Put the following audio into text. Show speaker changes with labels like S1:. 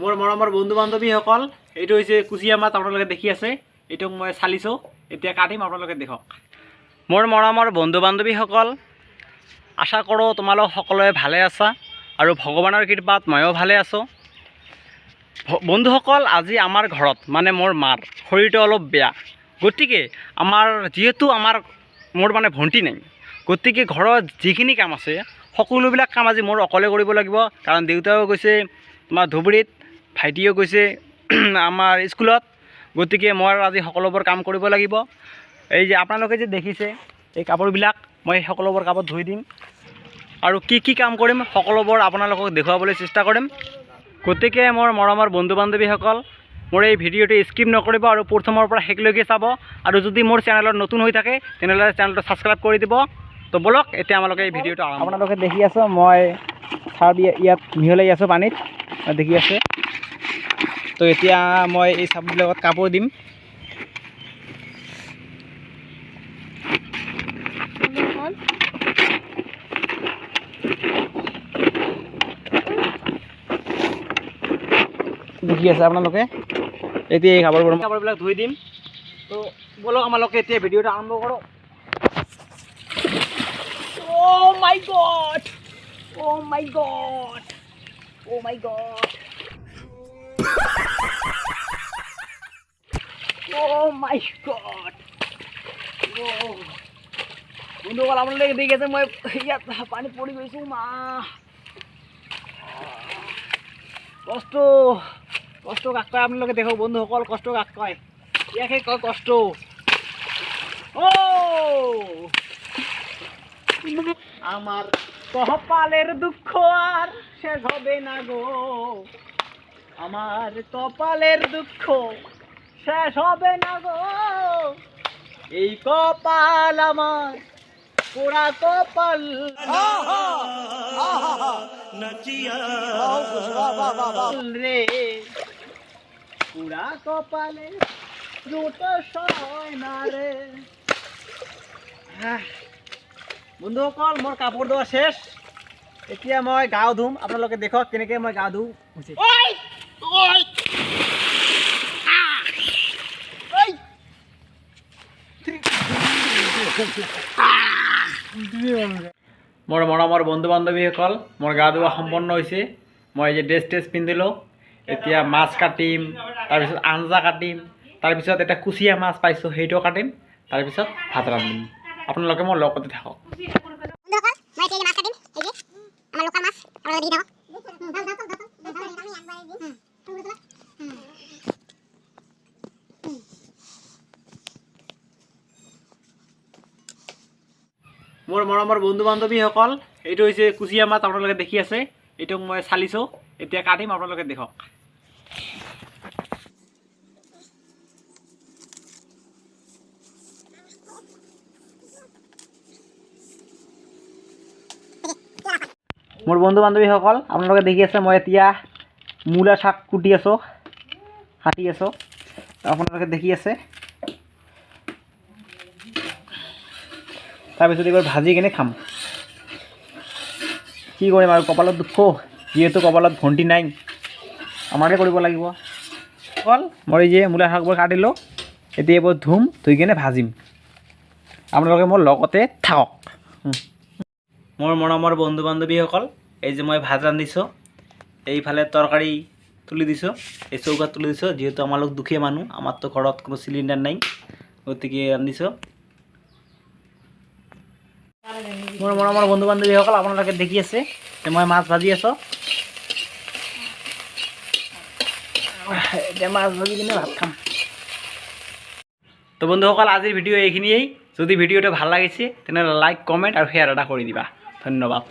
S1: মোৰ মৰমৰ বন্ধু বান্ধৱীসকল, এইটো হৈছে কুচিয়া মাছ। আপোনালোকে দেখি আছে, এইটোক মই চালিছোঁ, এতিয়া কাটিম, আপোনালোকে দেখক। মোৰ মৰমৰ বন্ধু বান্ধৱীসকল, আশা কৰোঁ তোমালোক সকলোৱে ভালে আছা আৰু ভগৱানৰ কৃপাত ময়ো ভালে আছোঁ। বন্ধুসকল, আজি আমাৰ ঘৰত মানে মোৰ মাৰ শৰীৰটো অলপ বেয়া, গতিকে যিহেতু মোৰ মানে ভণ্টি নাই, গতিকে ঘৰত যিখিনি কাম আছে সকলোবিলাক কাম আজি মোৰ অকলে কৰিব লাগিব। কাৰণ দেউতাও গৈছে তোমাৰ ধুবুৰীত, ভাইটিও গৈছে আমাৰ স্কুলত, গতিকে মই আজি সকলোবোৰ কাম কৰিব লাগিব। এই যে আপোনালোকে যে দেখিছে এই কাপোৰবিলাক, মই সকলোবোৰ কাপোৰ ধুই দিম আৰু কি কাম কৰিম সকলোবোৰ আপোনালোকক দেখুৱাবলৈ চেষ্টা কৰিম। গতিকে মোৰ মৰমৰ বন্ধু বান্ধৱীসকল, মোৰ এই ভিডিঅ'টো স্কিপ নকৰিব আৰু প্ৰথমৰ পৰা শেষলৈকে চাব। আৰু যদি মোৰ চেনেলত নতুন হৈ থাকে তেনেহ'লে চেনেলটো ছাবস্ক্ৰাইব কৰি দিব। তো বলক এতিয়া আমালোকে এই ভিডিঅ'টো আপোনালোকে দেখি আছোঁ, মই চাৰ্ফ ইয়াত মিহলাই আছোঁ পানীত, দেখি আছে। তো এতিয়া মই এই চাৰ্ফবিলাকত কাপোৰ দিম। দেখি আছে আপোনালোকে, এতিয়া এই কাপোৰবিলাক ধুই দিম। তো বলক আমালোকে এতিয়া ভিডিঅ'টো আৰম্ভ কৰোঁ। Oh my god! Oh my god! Oh my god! Oh my god! বন্ধুসকল, আপোনালোকে দেখি আছে মই ইয়াত পানীত পৰি গৈছোঁ। কষ্ট কাক কয় আপোনালোকে দেখক বন্ধুসকল, কষ্ট কাক কয়, ইয়াকে কয় কষ্ট। আমার কপালের দুঃখ আর শেষ হবে না গো, আমার কপালের দুঃখ শেষ হবে না গো, এই কপাল আমার পোড়া কপাল রে, পোড়া কপালে দুটো সয় না রে। বন্ধুসকল, মোৰ কাপোৰ ধোৱা শেষ, এতিয়া মই গাও ধুম। আপোনালোকে দেখক কেনেকৈ মই গা ধুওঁ। মোৰ মৰমৰ বন্ধু বান্ধৱীসকল, মোৰ গা ধোৱা সম্পন্ন হৈছে। মই যে ড্ৰেছ পিন্ধিলোঁ, এতিয়া মাছ কাটিম, তাৰপিছত আঞ্জা কাটিম, তাৰপিছত এটা কুচিয়া মাছ পাইছোঁ সেইটো কাটিম, তাৰপিছত ভাত ৰান্ধিম। আপোনালোকে মোৰ লগতে থাকক। মোৰ মৰমৰ বন্ধু বান্ধৱীসকল, এইটো হৈছে কুচিয়া মাছ। আপোনালোকে দেখি আছে, এইটোক মই চালিছোঁ, এতিয়া কাটিম, আপোনালোকে দেখক। মোৰ বন্ধু বান্ধৱীসকল, আপোনালোকে দেখি আছে মই এতিয়া মূলা শাক কাটি আছোঁ, আপোনালোকে দেখি আছে। তাৰপিছত এইবাৰ ভাজি কিনে খাম। কি কৰিম আৰু, কপালত দুখ, যিহেতু কপালত ভণ্টি নাই, আমাৰে কৰিব লাগিব। অকল মই যে মূলা শাকবোৰ কাটিলোঁ, এতিয়া এইবোৰ ধুই কিনে ভাজিম। আপোনালোকে মোৰ লগতে থাকক। মোৰ মৰমৰ বন্ধু বান্ধৱীসকল, এই যে মই ভাত ৰান্ধিছোঁ, এইফালে তৰকাৰী তুলি দিছোঁ, এই চৌকাত তুলি দিছোঁ। যিহেতু আমালোক দুখীয়া মানুহ, আমাৰতো ঘৰত কোনো চিলিণ্ডাৰ নাই, গতিকে ৰান্ধিছোঁ। মোৰ মৰমৰ বন্ধু বান্ধৱীসকল, আপোনালোকে দেখি আছে মই মাছ ভাজি আছোঁ। এতিয়া মাছ ভাজি কিনে ভাত খাম। তো বন্ধুসকল, আজিৰ ভিডিঅ' এইখিনিয়েই। যদি ভিডিঅ'টো ভাল লাগিছে তেনেহ'লে লাইক, কমেণ্ট আৰু শ্বেয়াৰ এটা কৰি দিবা। ধন্যবাদ।